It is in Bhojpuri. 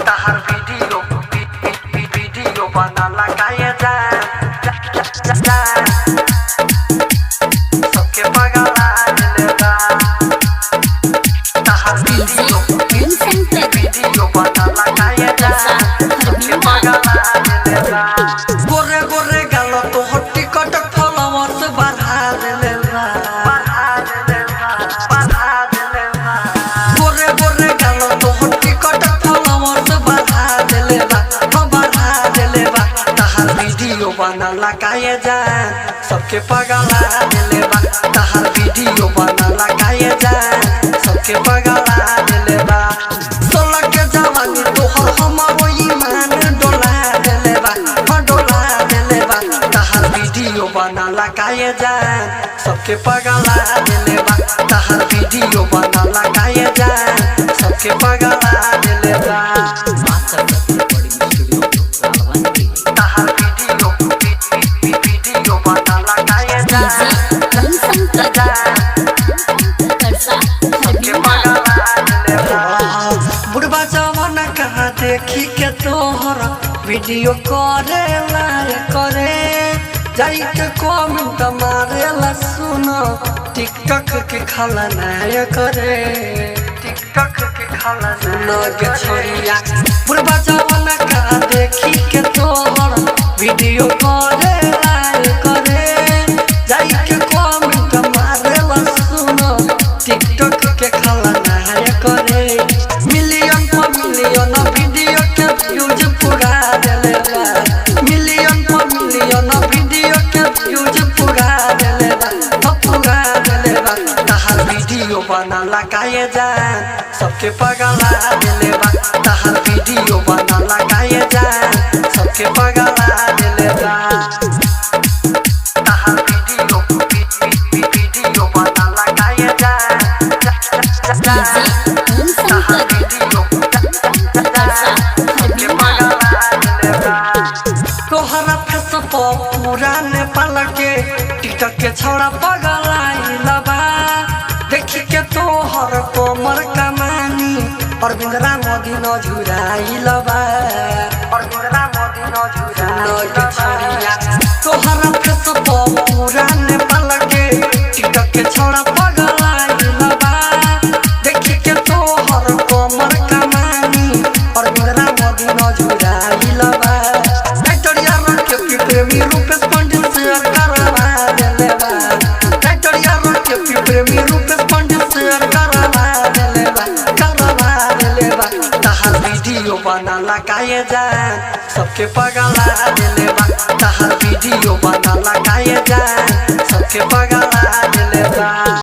तहार वीडियो बना लगाए जा सबके पगला दिलेगा तहार वीडियो बना लगाए जा सबके पगला दिलेगा गोरे गोरे गालो तो हट्टी कटक फॉलोवर्स बढ़ा दिलेगा गोरे गोरे गालो तो हट्टी कटक फॉलोवर्स बढ़ा दिलेगा तहार वीडियो बना लगाए जा सबके पगला दिलेगा तहार वीडियो बना लगाए जा सबके पगला दिलेगा सोलह के जवानी तोहर हमारो ईमान डोला दिलेगा तहार वीडियो बना लगाए जा सबके पगला दिलेगा तहार वीडियो बना लगाए जा सबके पगला दिलेगा तहार वीडियो बना लगाए जा सबके पगला दिलेगा बुढ़वा जवान कहाँ देखी के तोहर वीडियो करे जाई के कमेंट मारेला सुनो टिकटॉक के खलनाय करे टिकटॉक के खलनाय के छोरिया बुढ़वा जवान का देखी के तोहर वीडियो करे जाई के कमेंट मारेला सुनो टिकटॉक के खलनाय करे मिलियन वीडियो के व्यूज पूरा देलेगा मिलियन वीडियो के व्यूज पूरा देलेगा तहार वीडियो बना लगाए जा सबके पगला दिलेगा तहार वीडियो बना लगाए जा सबके पगला दिलेगा तहार वीडियो बना लगाए जा तहार वीडियो सबके पगला दिलेगा तोहरा फेस पर पूरा नेपाल के टिकटॉक के छौड़ा पगलाइला बा देखी के तोहर कोमर कमानी अरविंद मोदी न झुराइला बा तोहरा फेस पर पूरा नेपाल के टिकटॉक के छौड़ा पगलाइला बा देखी के तोहर कोमर कमानी अरविंद मोदी न झुराइला बा प्रेमी रूपेश पंडित से करवा देलेबा प्रेमी रूपेश पंडित से करवा देलेबा तहार वीडियो बना लगाए जा सबके पगला दिलेबा तहार वीडियो बना लगाए